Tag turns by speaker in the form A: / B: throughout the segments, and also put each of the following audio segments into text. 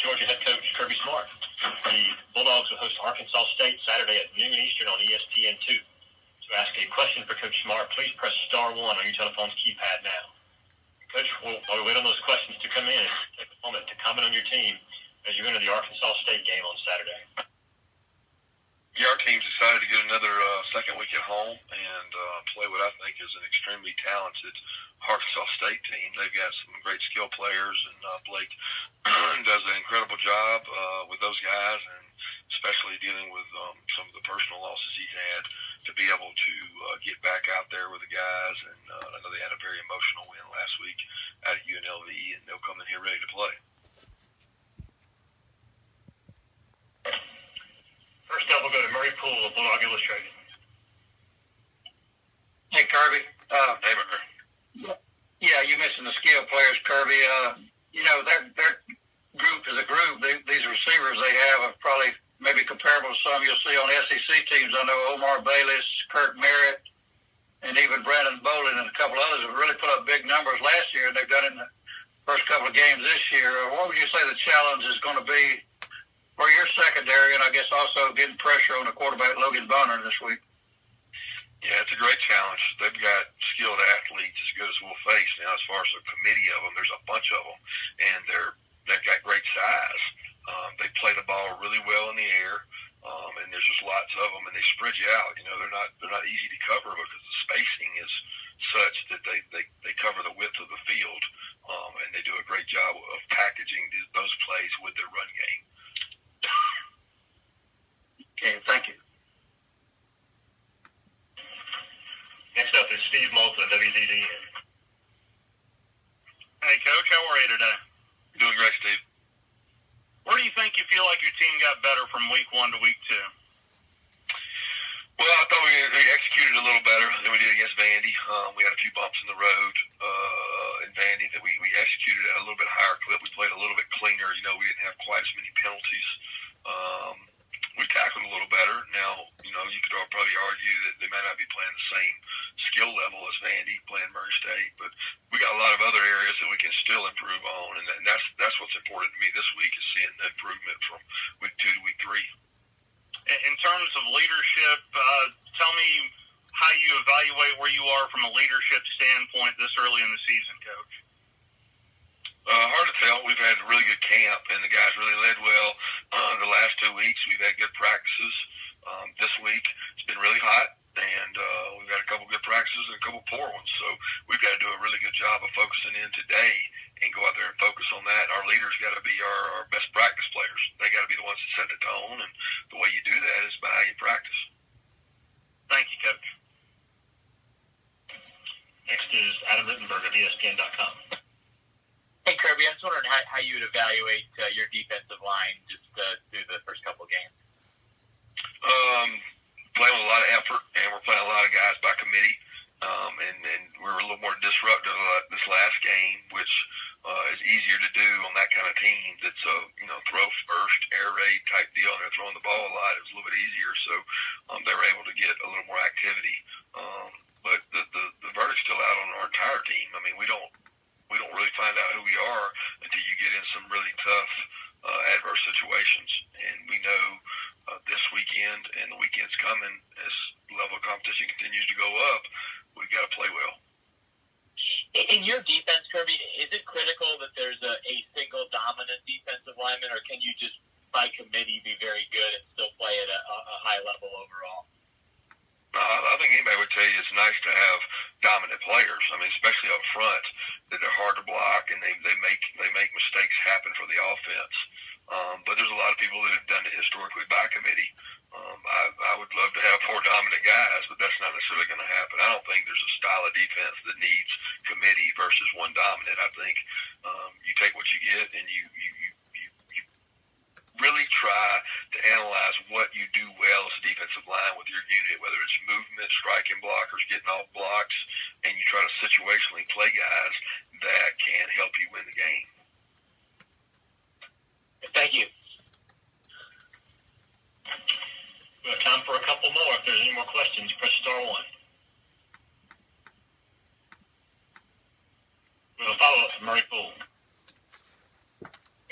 A: Georgia head coach Kirby Smart. The Bulldogs will host Arkansas State Saturday at noon Eastern on ESPN2. To ask a question for Coach Smart, please press *1 on your telephone's keypad now. Coach, while we wait on those questions to come in, take a moment to comment on your team as you enter the Arkansas State game on Saturday.
B: Yeah, our team's excited to get another second week at home and play what I think is an extremely talented Arkansas State team. They've got some great skill players, and Blake does an incredible job with those guys, and especially dealing with some of the personal losses he's had, to be able to get back out there with the guys. And I know they had a very emotional win last week out at UNLV, and they'll come in here ready to play.
A: First up, we'll go to Murray Poole of Bulldog Illustrated.
C: Hey, Kirby.
B: Hey, Murray.
C: Yeah, you mentioned the skill players, Kirby. Their group is a group. These receivers they have are probably maybe comparable to some you'll see on SEC teams. I know Omar Bayless, Kirk Merritt, and even Brandon Bolin and a couple others have really put up big numbers last year, and they've done it in the first couple of games this year. What would you say the challenge is going to be for your secondary, and I guess also getting pressure on the quarterback, Logan Bonner, this week?
B: Yeah, it's a great challenge. They've got skilled athletes as good as we'll face. Now, as far as a committee of them, there's a bunch of them, and they've got great size. They play the ball really well in the air, and there's just lots of them, and they spread you out. They're not easy to cover because the spacing is such that they cover the width of the field, and they do a great job of packaging those plays with their run game.
C: Okay, thank you.
A: Next up is Steve Malta, WZD.
D: Hey, Coach, how are you today?
B: Doing great, Steve.
D: Where do you think you feel like your team got better from week 1 to week 2?
B: Well, I thought we executed a little better than we did against Vandy. We had a few bumps in the road in Vandy that we executed at a little bit higher clip. We played a little bit cleaner. We didn't have quite as many penalties. We tackled a little better. Now, you could probably argue that they might not be playing the same skill level as Vandy playing Murray State, but we got a lot of other areas that we can still improve on, and that's what's important to me this week is seeing the improvement from week 2 to week 3.
D: In terms of leadership, tell me how you evaluate where you are from a leadership standpoint this early in the season, Coach.
B: Hard to tell. We've had a really good camp, and the guys really led well. The last 2 weeks, we've had good practices. This week, it's been really hot, and we've had a couple good practices and a couple poor ones. So we've got to do a really good job of focusing in today and go out there and focus on that. Our leaders got to be our best practice players. They got to be the ones that set the tone, and the way you do that is by how you practice.
D: Thank you, Coach.
A: Next is Adam Rittenberg of ESPN.com.
E: Hey, Kirby, I was wondering how you would evaluate your defensive line just through the first couple of games.
B: Playing with a lot of effort, and we're playing a lot of guys by committee, and we're a little more disruptive this last game, which is easier to do on that kind of team that's throw first, air raid type deal, and they're throwing the ball a lot. It was a little bit easier, so they were able to get a little more activity. But the verdict's still out on our entire team. I mean, we don't really find out who we are until you get in some really tough adverse situations. And we know this weekend and the weekends coming, as the level of competition continues to go up, we've got to play well.
E: In your defense, Kirby, is it critical that there's a single dominant defensive lineman, or can you just, by committee, be very good and still play at a high level overall?
B: I think anybody would tell you it's nice to have dominant players. I mean, especially up front, that they're hard to block and they make mistakes happen for the offense. But there's a lot of people that have done it historically by committee. I would love to have 4 dominant guys, but that's not necessarily going to happen. I don't think there's a style of defense that needs committee versus one dominant. I think you take what you get and you really try to analyze what you do well as a defensive line with your unit, whether it's movement, striking blockers, getting off blocks, and you try to situationally play guys that can help you win the game.
E: Thank you.
A: We have time for a couple more. If there's any more questions, press *1. We have a follow-up from Murray Poole.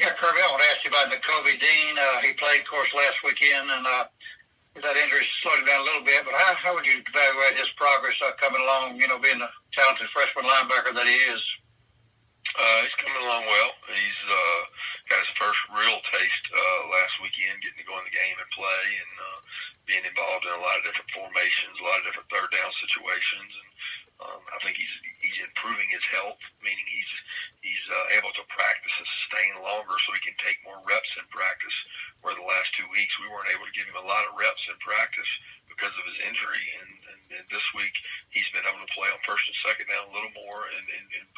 C: Yeah, Kirby, I want to ask you about Kobe Dean. He played, of course, last weekend, and that injury slowed him down a little bit. But how would you evaluate his progress coming along, being the talented freshman linebacker that he is?
B: He's coming along well. He's got his first real taste last weekend, getting to go in the game and play, and being involved in a lot of different formations, a lot of different third down situations. And I think he's improving his health, meaning he's able to practice and sustain longer, so he can take more reps in practice. Where the last 2 weeks we weren't able to give him a lot of reps in practice because of his injury, and this week he's been able to play on first and second down a little more and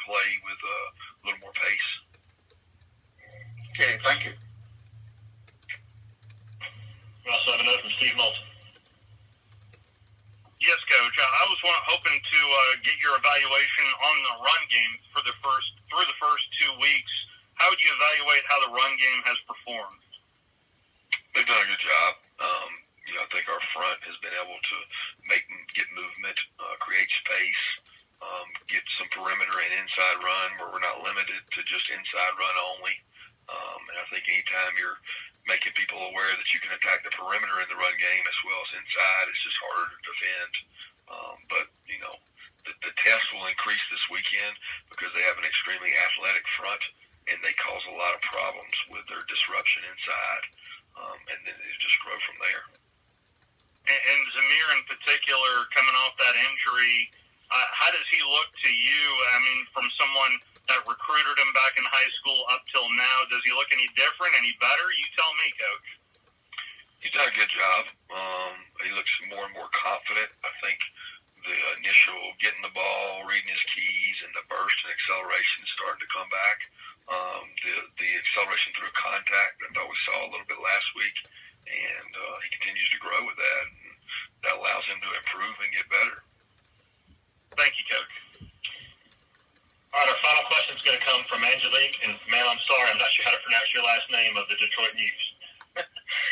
B: play with a little more pace.
C: Okay, thank you.
A: We also have a note from Steve Moulton.
D: Yes, Coach. I was hoping to get your evaluation on the run game through the first 2 weeks. How would you evaluate how the run game has performed?
B: They've done a good job. I think our front has been able to get movement, create space, get some perimeter and inside run where we're not limited to just inside run only. And I think anytime you're making people aware that you can attack the perimeter in the run game as well as inside, it's just harder to defend. But the test will increase this weekend because they have an extremely athletic front, and they cause a lot of problems with their disruption inside. And then it just grow from there.
D: And Zamir in particular, coming off that injury, how does he look to you? I mean, from someone that recruited him back in high school up till now, does he look any different, any better? You tell me, Coach.
B: He's done a good job. He looks more and more confident. I think the initial getting the ball, reading his keys, and the burst and acceleration is starting to come back. The acceleration through contact, I thought we saw a little bit last week, and he continues to grow with that. And that allows him to improve and get better.
D: Thank you, Coach.
A: All right, our final question is going to come from Angelique, and ma'am, I'm sorry, I'm not sure how to pronounce your last name of the Detroit News.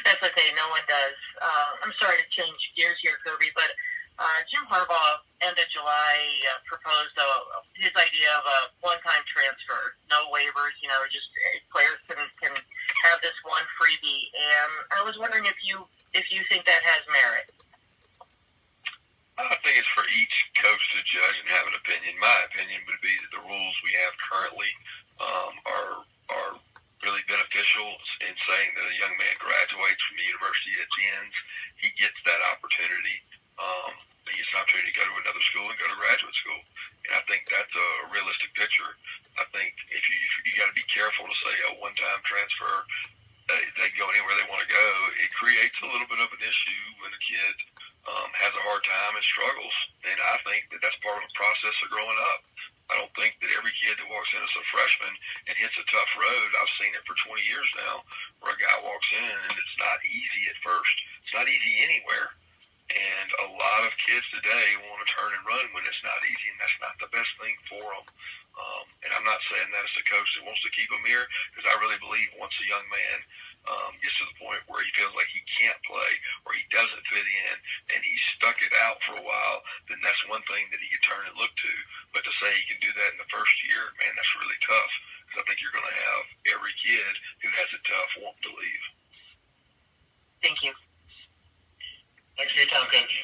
F: That's okay, no one does. I'm sorry to change gears here, Kirby, but Jim Harbaugh, end of July, proposed his idea of a one-time transfer, no waivers, just players can have this one freebie. And I was wondering if you think that has merit.
B: I think it's for each coach to judge and have an opinion. My opinion would be that the rules we have currently are really beneficial in saying that a young man graduates from the University of ATHENS, he gets that opportunity. He gets an opportunity to go to another school and go to graduate school. And I think that's a realistic picture. I think if you got to be careful to say a one-time transfer, they can go anywhere they want to go. It creates a little bit of an issue when a kid has a hard time and struggles. And I think that that's part of the process of growing up. I don't think that every kid that walks in as a freshman and hits a tough road, I've seen it for 20 years now, where a guy walks in and it's not easy at first. It's not easy anywhere. And a lot of kids today want to turn and run when it's not easy, and that's not the best thing for them. And I'm not saying that as a coach that wants to keep them here, because I really believe once a young man gets to the point where he feels like he can't play or he doesn't fit in and he's stuck it out for a while, then that's one thing that he can turn and look to. But to say he can do that in the first year, man, that's really tough, because I think you're going to have every kid who has it tough want to leave.
F: Thank you.
A: Thanks for your time, Coach.